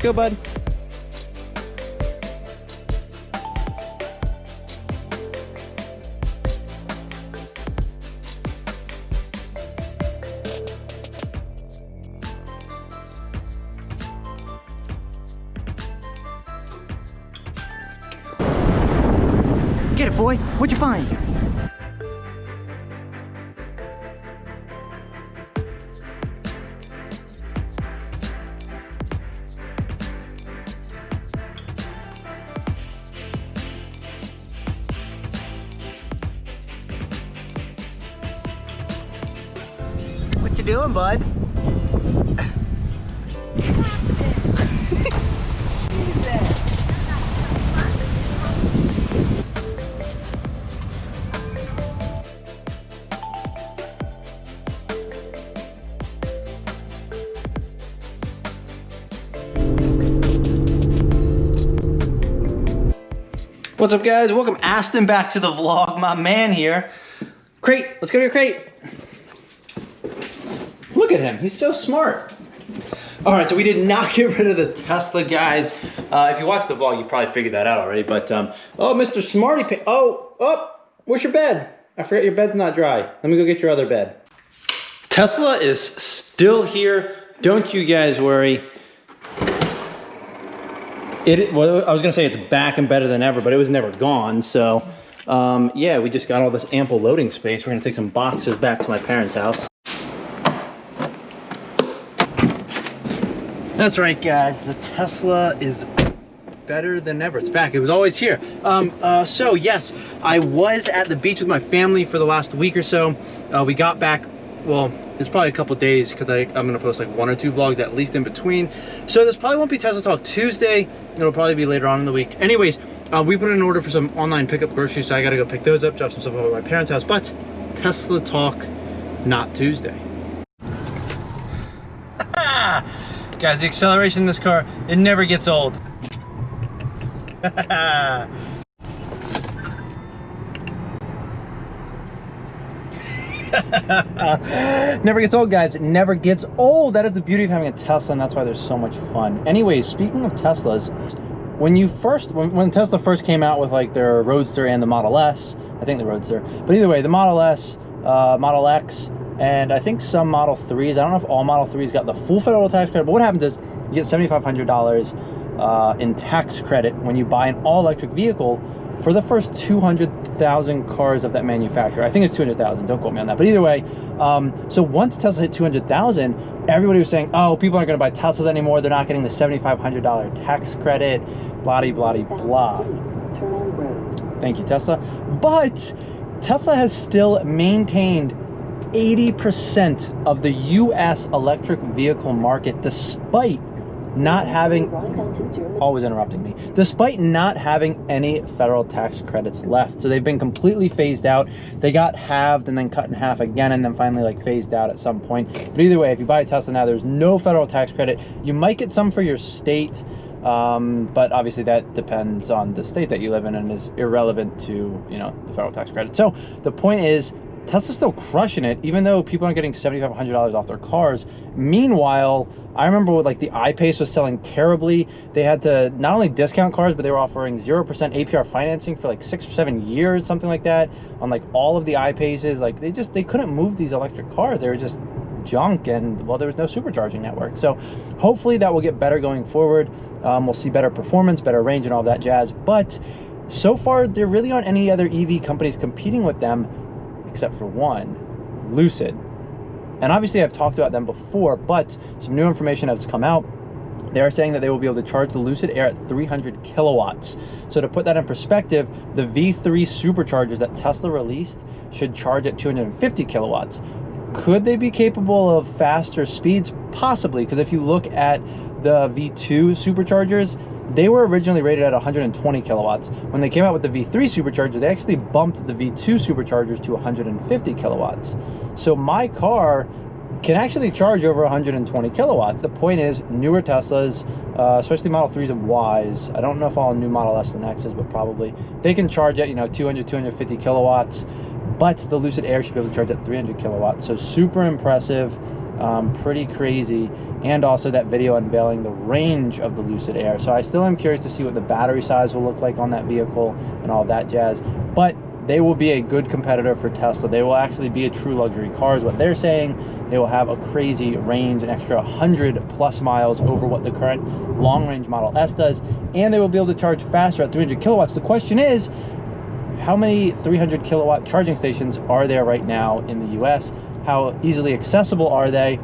go, bud. Get it, boy. What'd you find? What you doing, bud? What's up, guys? Welcome Aston back to the vlog. My man here. Crate, let's go to your crate. Look at him, he's so smart. All right, so we did not get rid of the Tesla, guys. If you watched the vlog, you probably figured that out already, but oh, Mr. Smarty, where's your bed? I forgot your bed's not dry. Let me go get your other bed. Tesla is still here. Don't you guys worry. Well, I was gonna say it's back and better than ever, but it was never gone. So yeah, we just got all this ample loading space. We're gonna take some boxes back to my parents' house. That's right, guys, the Tesla is better than ever. It's back. It was always here. So yes, I was at the beach with my family for the last week or so. We got back, well, it's probably a couple days because I'm gonna post like 1 or 2 vlogs at least in between. So this probably won't be Tesla Talk Tuesday. It'll probably be later on in the week. Anyways, we put in an order for some online pickup groceries, so I gotta go pick those up, drop some stuff over at my parents' house. But Tesla Talk, not Tuesday. Guys, the acceleration in this car, it never gets old. Never gets old, guys. It never gets old. That is the beauty of having a Tesla, and that's why there's so much fun. Anyways, speaking of Teslas, when Tesla first came out with like their Roadster and the Model S, I think the Roadster, but either way, the Model S, Model X, and I think some Model 3s. I don't know if all Model 3s got the full federal tax credit, but what happens is you get $7,500 in tax credit when you buy an all-electric vehicle for the first 200,000 cars of that manufacturer. I think it's 200,000, don't quote me on that. But either way, so once Tesla hit 200,000, everybody was saying, oh, people aren't gonna buy Teslas anymore. They're not getting the $7,500 tax credit, blah-de-blah-de-blah. Thank you, Tesla. But Tesla has still maintained 80% of the US electric vehicle market despite not having, always interrupting me, despite not having any federal tax credits left. So they've been completely phased out. They got halved and then cut in half again and then finally like phased out at some point. But either way, if you buy a Tesla now, there's no federal tax credit. You might get some for your state, but obviously that depends on the state that you live in and is irrelevant to, you know, the federal tax credit. So the point is, Tesla's still crushing it, even though people aren't getting $7,500 off their cars. Meanwhile, I remember with like the I-Pace was selling terribly. They had to not only discount cars, but they were offering 0% APR financing for like 6 or 7 years, something like that, on like all of the I-Paces. Like they couldn't move these electric cars. They were just junk, and well, there was no supercharging network. So hopefully that will get better going forward. We'll see better performance, better range, and all that jazz. But so far, there really aren't any other EV companies competing with them, except for one, Lucid. And obviously I've talked about them before, but some new information has come out. They are saying that they will be able to charge the Lucid Air at 300 kilowatts. So to put that in perspective, the V3 superchargers that Tesla released should charge at 250 kilowatts. Could they be capable of faster speeds? Possibly, because if you look at the V2 superchargers, they were originally rated at 120 kilowatts. When they came out with the V3 supercharger, they actually bumped the V2 superchargers to 150 kilowatts. So my car can actually charge over 120 kilowatts. The point is, newer Teslas, especially Model 3s and Ys, I don't know if all new Model S and X's, but probably, they can charge at, you know, 200, 250 kilowatts. but the Lucid Air should be able to charge at 300 kilowatts. So super impressive, pretty crazy. And also that video unveiling the range of the Lucid Air. So I still am curious to see what the battery size will look like on that vehicle and all that jazz. But they will be a good competitor for Tesla. They will actually be a true luxury car is what they're saying. They will have a crazy range, an extra 100+ miles over what the current long-range Model S does. And they will be able to charge faster at 300 kilowatts. The question is, how many 300 kilowatt charging stations are there right now in the US? How easily accessible are they?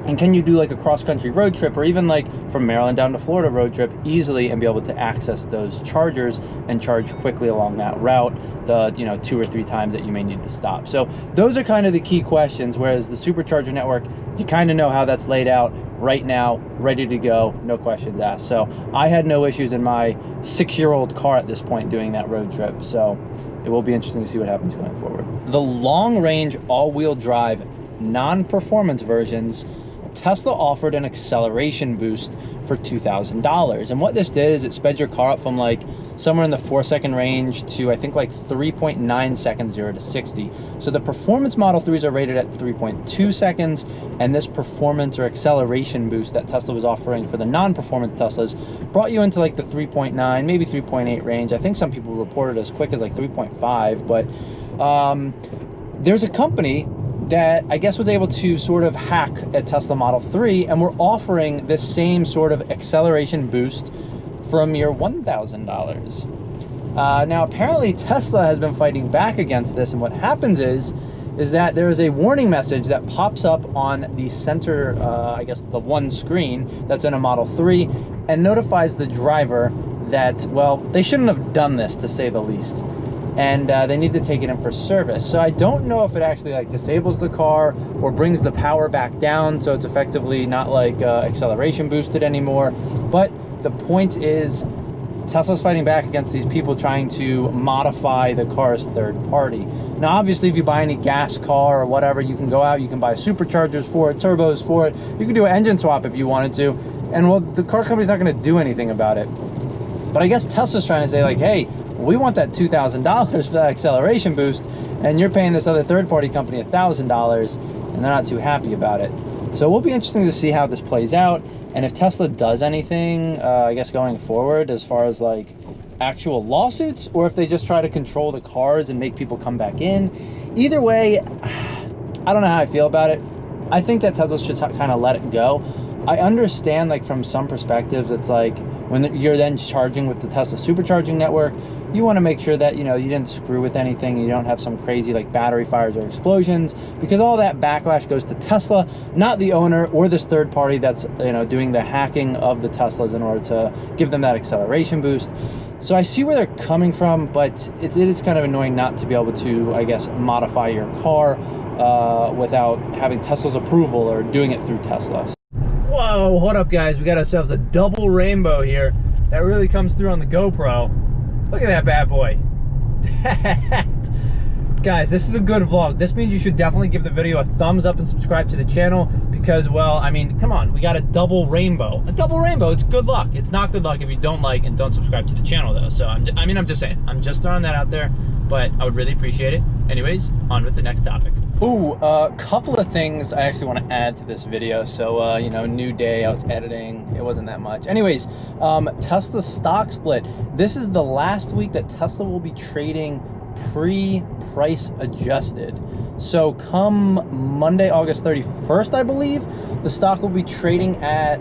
And can you do like a cross-country road trip, or even like from Maryland down to Florida road trip easily and be able to access those chargers and charge quickly along that route, the 2 or 3 times that you may need to stop? So those are kind of the key questions, whereas the supercharger network, you kind of know how that's laid out right now, ready to go, no questions asked. So I had no issues in my 6-year-old car at this point doing that road trip. So it will be interesting to see what happens going forward. The long-range all-wheel drive non-performance versions, Tesla offered an acceleration boost for $2,000. And what this did is it sped your car up from like somewhere in the 4-second range to I think like 3.9 seconds 0 to 60. So the performance Model 3s are rated at 3.2 seconds, and this performance or acceleration boost that Tesla was offering for the non-performance Teslas brought you into like the 3.9, maybe 3.8 range. I think some people reported as quick as like 3.5, but there's a company that I guess was able to sort of hack a Tesla Model 3, and we're offering this same sort of acceleration boost for a mere $1,000. Now apparently Tesla has been fighting back against this, and what happens is that there is a warning message that pops up on the center, I guess the one screen that's in a Model 3, and notifies the driver that, well, they shouldn't have done this, to say the least. And they need to take it in for service. So I don't know if it actually like disables the car or brings the power back down, so it's effectively not like acceleration boosted anymore. But the point is, Tesla's fighting back against these people trying to modify the car's third party. Now obviously if you buy any gas car or whatever, you can go out, you can buy superchargers for it, turbos for it, you can do an engine swap if you wanted to, and well, the car company's not going to do anything about it. But I guess Tesla's trying to say like, hey, we want that $2,000 for that acceleration boost, and you're paying this other third-party company $1,000, and they're not too happy about it. So it will be interesting to see how this plays out, and if Tesla does anything, I guess going forward, as far as like actual lawsuits, or if they just try to control the cars and make people come back in. Either way, I don't know how I feel about it. I think that Tesla should kind of let it go. I understand, like, from some perspectives, it's like when you're then charging with the Tesla supercharging network, you want to make sure that, you didn't screw with anything, you don't have some crazy like battery fires or explosions, because all that backlash goes to Tesla, not the owner or this third party that's, doing the hacking of the Teslas in order to give them that acceleration boost. So I see where they're coming from, but it is kind of annoying not to be able to, I guess, modify your car without having Tesla's approval or doing it through Tesla. Whoa, hold up guys, we got ourselves a double rainbow here that really comes through on the GoPro. Look at that bad boy. Guys, this is a good vlog. This means you should definitely give the video a thumbs up and subscribe to the channel, because, well, I mean, come on, we got a double rainbow. A double rainbow, it's good luck. It's not good luck if you don't like and don't subscribe to the channel though. So I'm just saying, I'm just throwing that out there, but I would really appreciate it. Anyways, on with the next topic. Ooh, a couple of things I actually want to add to this video. So, new day, I was editing, it wasn't that much. Anyways, Tesla stock split. This is the last week that Tesla will be trading pre-price adjusted. So come Monday, August 31st, I believe, the stock will be trading at,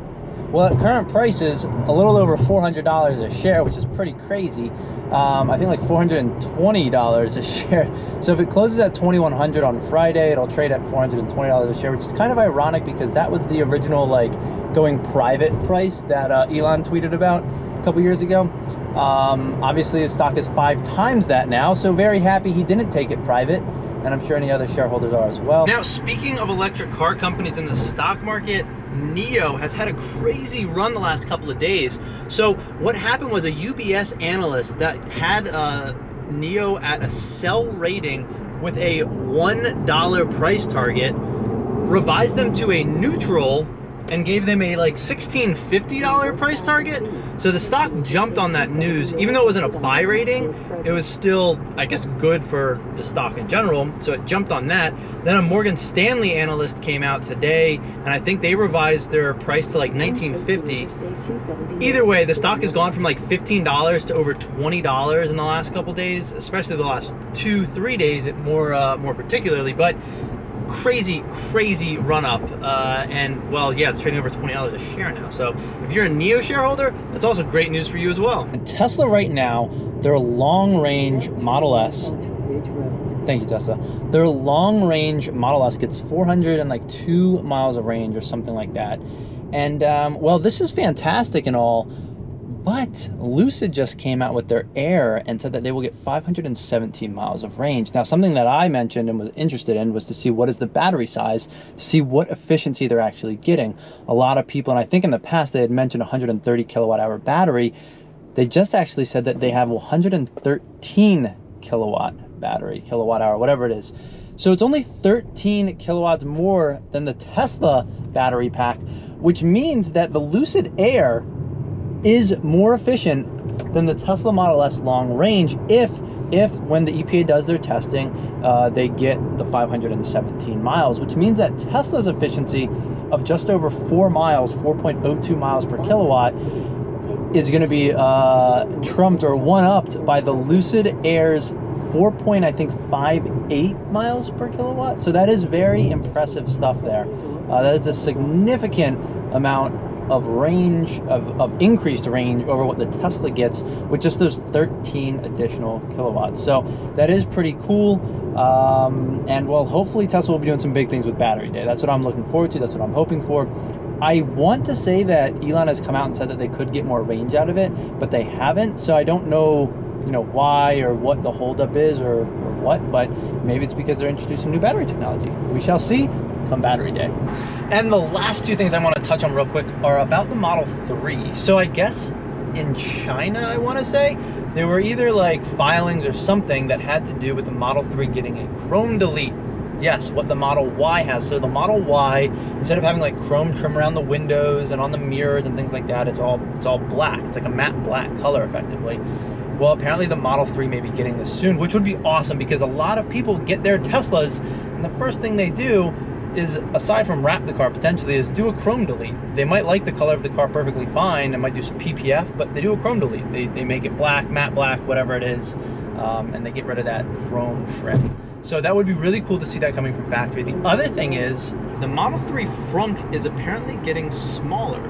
well, at current prices, a little over $400 a share, which is pretty crazy. I think like $420 a share. So if it closes at $2,100 on Friday, it'll trade at $420 a share, which is kind of ironic because that was the original like going private price that Elon tweeted about a couple years ago. Obviously the stock is 5 times that now, so very happy he didn't take it private, and I'm sure any other shareholders are as well. Now, speaking of electric car companies in the stock market, NIO has had a crazy run the last couple of days. So what happened was a UBS analyst that had NIO at a sell rating with a $1 price target revised them to a neutral and gave them a like $1,650 price target. So the stock jumped on that news. Even though it wasn't a buy rating, it was still, I guess, good for the stock in general. So it jumped on that. Then a Morgan Stanley analyst came out today, and I think they revised their price to like $19.50. Either way, the stock has gone from like $15 to over $20 in the last couple days, especially the last 2-3 days, more particularly. But crazy run up, and well, yeah, it's trading over $20 a share now. So if you're a NIO shareholder, that's also great news for you as well. And Tesla right now, their long range Model S, thank you Tesla, their long range Model S gets 402 miles of range or something like that. And well, this is fantastic and all, but Lucid just came out with their Air and said that they will get 517 miles of range. Now, something that I mentioned and was interested in was to see what is the battery size, to see what efficiency they're actually getting. A lot of people, and I think in the past they had mentioned 130 kilowatt hour battery. They just actually said that they have 113 kilowatt hour, whatever it is. So it's only 13 kilowatts more than the Tesla battery pack, which means that the Lucid Air is more efficient than the Tesla Model S long range if when the EPA does their testing, they get the 517 miles, which means that Tesla's efficiency of just over 4 miles, 4.02 miles per kilowatt, is going to be trumped or one-upped by the Lucid Air's 4.58 miles per kilowatt. So that is very impressive stuff there. That is a significant amount of range, of increased range over what the Tesla gets with just those 13 additional kilowatts. So that is pretty cool. And well, hopefully Tesla will be doing some big things with Battery Day. That's what I'm looking forward to. That's what I'm hoping for. I want to say that Elon has come out and said that they could get more range out of it, but they haven't. So I don't know, why or what the holdup is or what, but maybe it's because they're introducing new battery technology. We shall see come Battery Day. And the last two things I want to touch on real quick are about the Model 3. So I guess in China, I want to say, there were either like filings or something that had to do with the Model 3 getting a chrome delete. Yes, what the Model Y has. So the Model Y, instead of having like chrome trim around the windows and on the mirrors and things like that, it's all black. It's like a matte black color effectively. Well, apparently the Model 3 may be getting this soon, which would be awesome because a lot of people get their Teslas and the first thing they do is, aside from wrap the car potentially, is do a chrome delete. They might like the color of the car perfectly fine and might do some PPF, but they do a chrome delete. They make it black, matte black, whatever it is, and they get rid of that chrome trim. So that would be really cool to see that coming from factory. The other thing is, the Model 3 frunk is apparently getting smaller.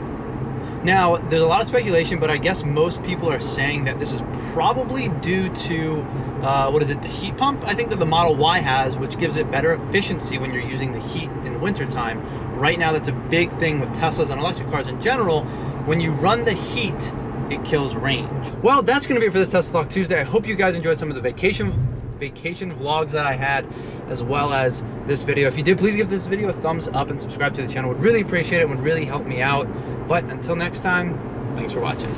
Now, there's a lot of speculation, but I guess most people are saying that this is probably due to, the heat pump, I think, that the Model Y has, which gives it better efficiency when you're using the heat in the wintertime. Right now, that's a big thing with Teslas and electric cars in general. When you run the heat, it kills range. Well, that's gonna be it for this Tesla Talk Tuesday. I hope you guys enjoyed some of the vacation vlogs that I had, as well as this video. If you did, please give this video a thumbs up and subscribe to the channel. Would really appreciate it, would really help me out. But until next time, thanks for watching.